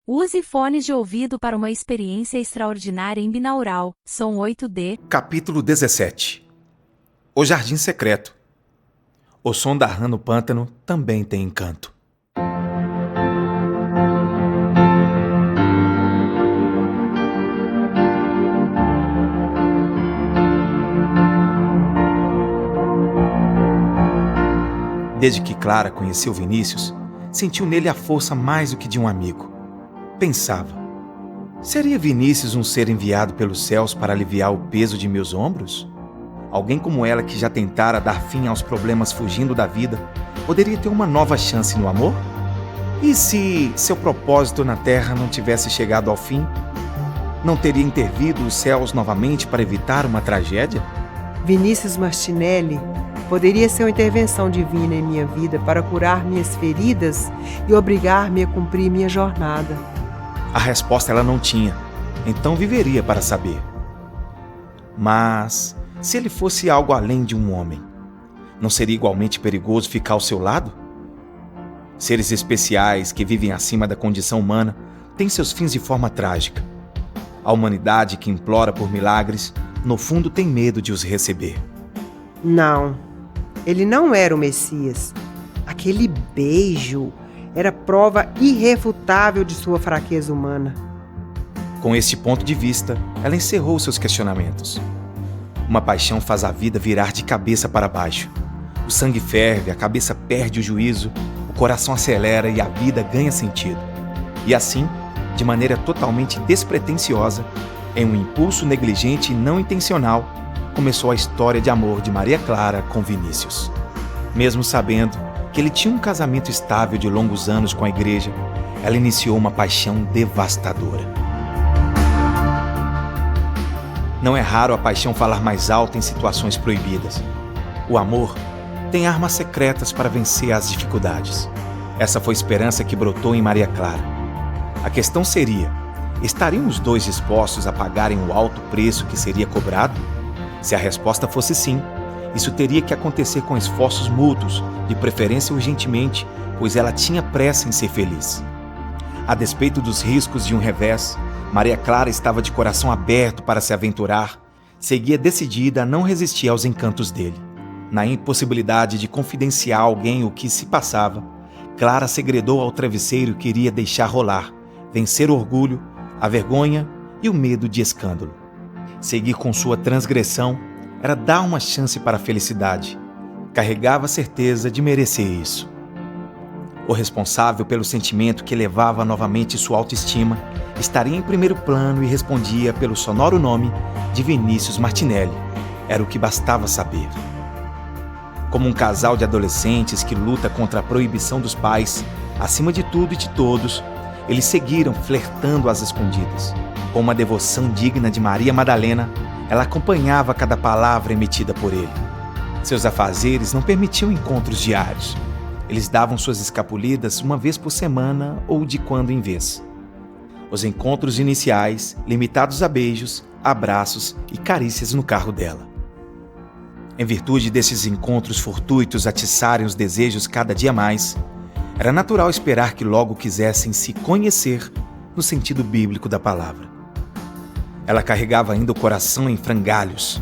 Use fones de ouvido para uma experiência extraordinária em binaural, som 8D. Capítulo 17. O Jardim Secreto. O som da rã no pântano também tem encanto. Desde que Clara conheceu Vinícius, sentiu nele a força mais do que de um amigo. Pensava, seria Vinícius um ser enviado pelos céus para aliviar o peso de meus ombros? Alguém como ela que já tentara dar fim aos problemas fugindo da vida, poderia ter uma nova chance no amor? E se seu propósito na Terra não tivesse chegado ao fim? Não teria intervido os céus novamente para evitar uma tragédia? Vinícius Martinelli poderia ser uma intervenção divina em minha vida para curar minhas feridas e obrigar-me a cumprir minha jornada. A resposta ela não tinha, então viveria para saber. Mas, se ele fosse algo além de um homem, não seria igualmente perigoso ficar ao seu lado? Seres especiais que vivem acima da condição humana têm seus fins de forma trágica. A humanidade que implora por milagres, no fundo tem medo de os receber. Não, ele não era o Messias. Aquele beijo era prova irrefutável de sua fraqueza humana. Com este ponto de vista, ela encerrou seus questionamentos. Uma paixão faz a vida virar de cabeça para baixo. O sangue ferve, a cabeça perde o juízo, o coração acelera e a vida ganha sentido. E assim, de maneira totalmente despretensiosa, em um impulso negligente e não intencional, começou a história de amor de Maria Clara com Vinícius. Mesmo sabendo que ele tinha um casamento estável de longos anos com a igreja, ela iniciou uma paixão devastadora. Não é raro a paixão falar mais alto em situações proibidas. O amor tem armas secretas para vencer as dificuldades. Essa foi a esperança que brotou em Maria Clara. A questão seria, estariam os dois dispostos a pagarem o alto preço que seria cobrado? Se a resposta fosse sim, isso teria que acontecer com esforços mútuos, de preferência urgentemente, pois ela tinha pressa em ser feliz. A despeito dos riscos de um revés, Maria Clara estava de coração aberto para se aventurar, seguia decidida a não resistir aos encantos dele. Na impossibilidade de confidenciar a alguém o que se passava, Clara segredou ao travesseiro que iria deixar rolar, vencer o orgulho, a vergonha e o medo de escândalo. Seguir com sua transgressão era dar uma chance para a felicidade. Carregava a certeza de merecer isso. O responsável pelo sentimento que elevava novamente sua autoestima estaria em primeiro plano e respondia pelo sonoro nome de Vinícius Martinelli. Era o que bastava saber. Como um casal de adolescentes que luta contra a proibição dos pais, acima de tudo e de todos, eles seguiram flertando às escondidas. Com uma devoção digna de Maria Madalena, ela acompanhava cada palavra emitida por ele. Seus afazeres não permitiam encontros diários. Eles davam suas escapulidas uma vez por semana ou de quando em vez. Os encontros iniciais, limitados a beijos, abraços e carícias no carro dela. Em virtude desses encontros fortuitos atiçarem os desejos cada dia mais, era natural esperar que logo quisessem se conhecer no sentido bíblico da palavra. Ela carregava ainda o coração em frangalhos.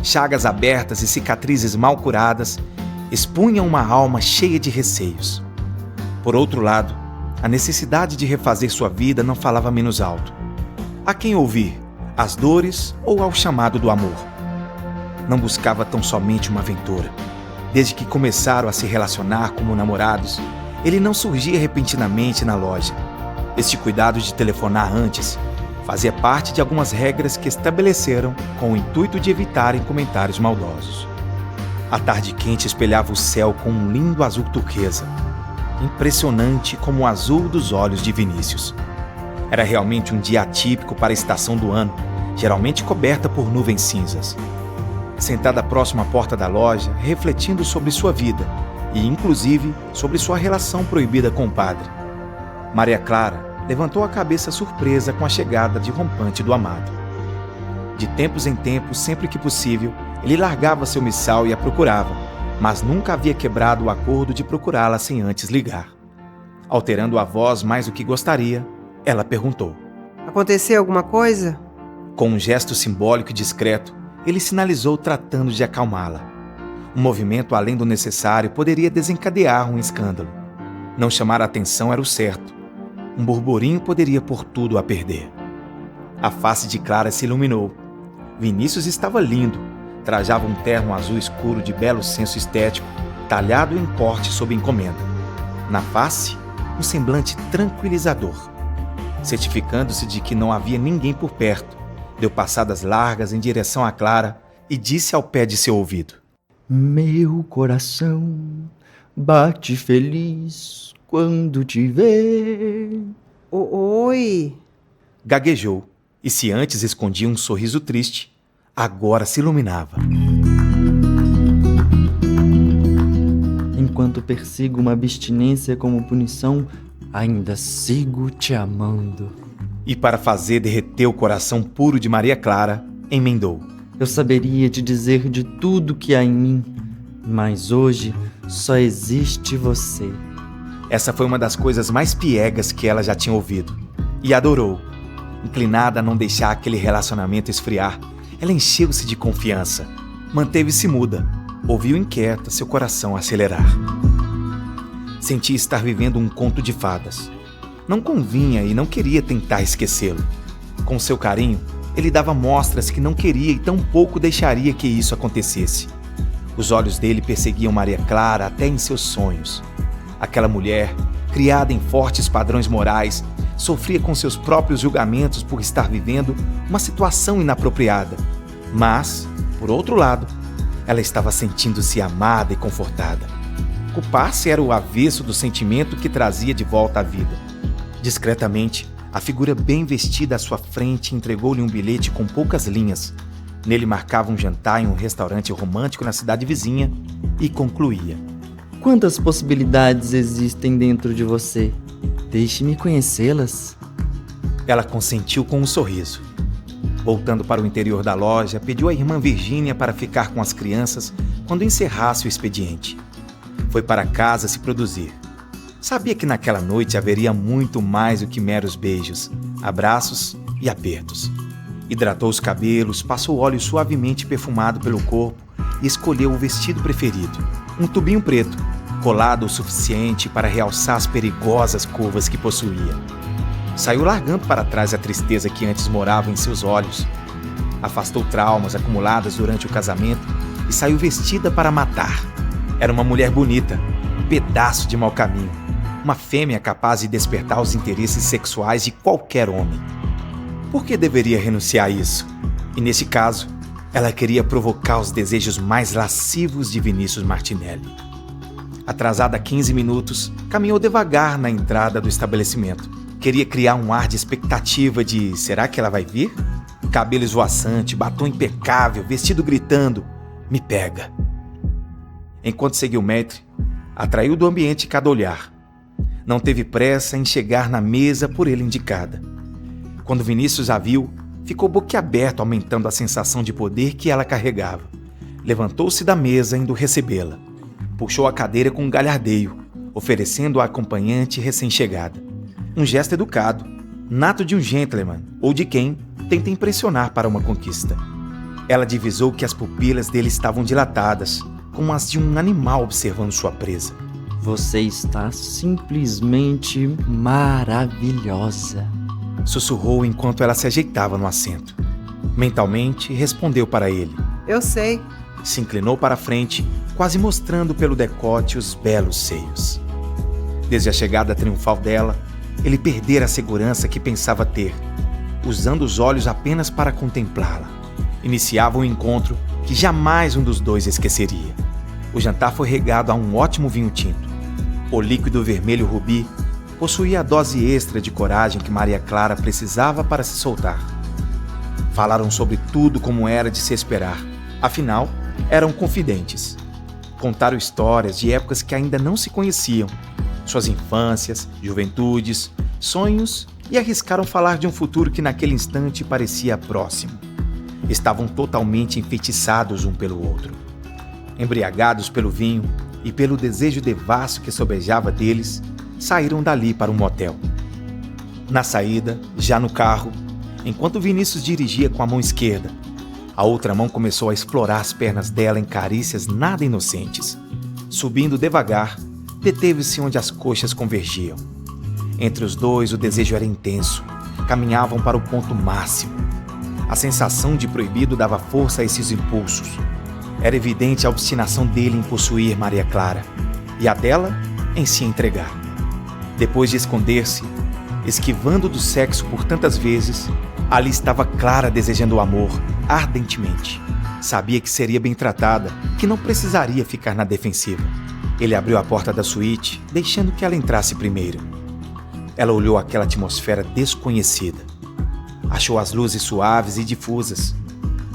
Chagas abertas e cicatrizes mal curadas expunham uma alma cheia de receios. Por outro lado, a necessidade de refazer sua vida não falava menos alto. A quem ouvir, às dores ou ao chamado do amor? Não buscava tão somente uma aventura. Desde que começaram a se relacionar como namorados, ele não surgia repentinamente na loja. Este cuidado de telefonar antes fazia parte de algumas regras que estabeleceram com o intuito de evitarem comentários maldosos. A tarde quente espelhava o céu com um lindo azul turquesa, impressionante como o azul dos olhos de Vinícius. Era realmente um dia atípico para a estação do ano, geralmente coberta por nuvens cinzas. Sentada próximo à porta da loja, refletindo sobre sua vida e, inclusive, sobre sua relação proibida com o padre, Maria Clara levantou a cabeça surpresa com a chegada de rompante do amado. De tempos em tempos, sempre que possível, ele largava seu missal e a procurava, mas nunca havia quebrado o acordo de procurá-la sem antes ligar. Alterando a voz mais do que gostaria, Ela perguntou. Aconteceu alguma coisa? Com um gesto simbólico e discreto, ele sinalizou tratando de acalmá-la. Um movimento além do necessário poderia desencadear um escândalo. Não chamar a atenção era o certo. Um burburinho poderia pôr tudo a perder. A face de Clara se iluminou. Vinícius estava lindo. Trajava um terno azul escuro de belo senso estético, talhado em corte sob encomenda. Na face, um semblante tranquilizador. Certificando-se de que não havia ninguém por perto, deu passadas largas em direção a Clara e disse ao pé de seu ouvido: Meu coração bate feliz quando te vê. Oi. Gaguejou, e se antes escondia um sorriso triste, agora se iluminava. Enquanto persigo uma abstinência como punição, ainda sigo te amando. E para fazer derreter o coração puro de Maria Clara, emendou: Eu saberia te dizer de tudo que há em mim, mas hoje só existe você. Essa foi uma das coisas mais piegas que ela já tinha ouvido. E adorou. Inclinada a não deixar aquele relacionamento esfriar, ela encheu-se de confiança. Manteve-se muda. Ouviu inquieta seu coração acelerar. Sentia estar vivendo um conto de fadas. Não convinha e não queria tentar esquecê-lo. Com seu carinho, ele dava mostras que não queria e tampouco deixaria que isso acontecesse. Os olhos dele perseguiam Maria Clara até em seus sonhos. Aquela mulher, criada em fortes padrões morais, sofria com seus próprios julgamentos por estar vivendo uma situação inapropriada. Mas, por outro lado, ela estava sentindo-se amada e confortada. Culpar-se era o avesso do sentimento que trazia de volta à vida. Discretamente, a figura bem vestida à sua frente entregou-lhe um bilhete com poucas linhas. Nele marcava um jantar em um restaurante romântico na cidade vizinha e concluía: Quantas possibilidades existem dentro de você? Deixe-me conhecê-las. Ela consentiu com um sorriso. Voltando para o interior da loja, pediu à irmã Virgínia para ficar com as crianças quando encerrasse o expediente. Foi para casa se produzir. Sabia que naquela noite haveria muito mais do que meros beijos, abraços e apertos. Hidratou os cabelos, passou óleo suavemente perfumado pelo corpo e escolheu o vestido preferido, um tubinho preto, colado o suficiente para realçar as perigosas curvas que possuía. Saiu largando para trás a tristeza que antes morava em seus olhos. Afastou traumas acumuladas durante o casamento e saiu vestida para matar. Era uma mulher bonita, um pedaço de mau caminho, uma fêmea capaz de despertar os interesses sexuais de qualquer homem. Por que deveria renunciar a isso? E nesse caso, ela queria provocar os desejos mais lascivos de Vinícius Martinelli. Atrasada 15 minutos, caminhou devagar na entrada do estabelecimento. Queria criar um ar de expectativa de: será que ela vai vir? Cabelo esvoaçante, batom impecável, vestido gritando: me pega. Enquanto seguiu o maître, atraiu do ambiente cada olhar. Não teve pressa em chegar na mesa por ele indicada. Quando Vinícius a viu, ficou boquiaberto, aumentando a sensação de poder que ela carregava. Levantou-se da mesa indo recebê-la. Puxou a cadeira com um galhardeio, oferecendo à acompanhante recém-chegada. Um gesto educado, nato de um gentleman ou de quem tenta impressionar para uma conquista. Ela divisou que as pupilas dele estavam dilatadas, como as de um animal observando sua presa. Você está simplesmente maravilhosa, sussurrou enquanto ela se ajeitava no assento. Mentalmente, respondeu para ele. Eu sei. Se inclinou para a frente, quase mostrando pelo decote os belos seios. Desde a chegada triunfal dela, ele perdera a segurança que pensava ter, usando os olhos apenas para contemplá-la. Iniciava um encontro que jamais um dos dois esqueceria. O jantar foi regado a um ótimo vinho tinto. O líquido vermelho rubi possuía a dose extra de coragem que Maria Clara precisava para se soltar. Falaram sobre tudo como era de se esperar. Afinal, eram confidentes. Contaram histórias de épocas que ainda não se conheciam, suas infâncias, juventudes, sonhos, e arriscaram falar de um futuro que naquele instante parecia próximo. Estavam totalmente enfeitiçados um pelo outro. Embriagados pelo vinho e pelo desejo devasso que sobejava deles, saíram dali para um motel. Na saída, já no carro, enquanto Vinícius dirigia com a mão esquerda, a outra mão começou a explorar as pernas dela em carícias nada inocentes. Subindo devagar, deteve-se onde as coxas convergiam. Entre os dois, o desejo era intenso. Caminhavam para o ponto máximo. A sensação de proibido dava força a esses impulsos. Era evidente a obstinação dele em possuir Maria Clara e a dela em se entregar. Depois de esconder-se, esquivando do sexo por tantas vezes, ali estava Clara desejando o amor ardentemente. Sabia que seria bem tratada, que não precisaria ficar na defensiva. Ele abriu a porta da suíte, deixando que ela entrasse primeiro. Ela olhou aquela atmosfera desconhecida. Achou as luzes suaves e difusas,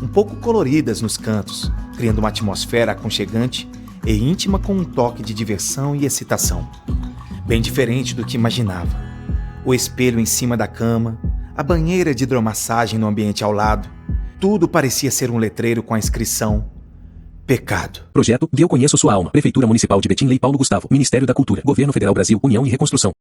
um pouco coloridas nos cantos, criando uma atmosfera aconchegante e íntima com um toque de diversão e excitação. Bem diferente do que imaginava. O espelho em cima da cama, a banheira de hidromassagem no ambiente ao lado, tudo parecia ser um letreiro com a inscrição Pecado. Projeto Eu Conheço Sua Alma. Prefeitura Municipal de Betim, Lei Paulo Gustavo. Ministério da Cultura. Governo Federal Brasil. União e Reconstrução.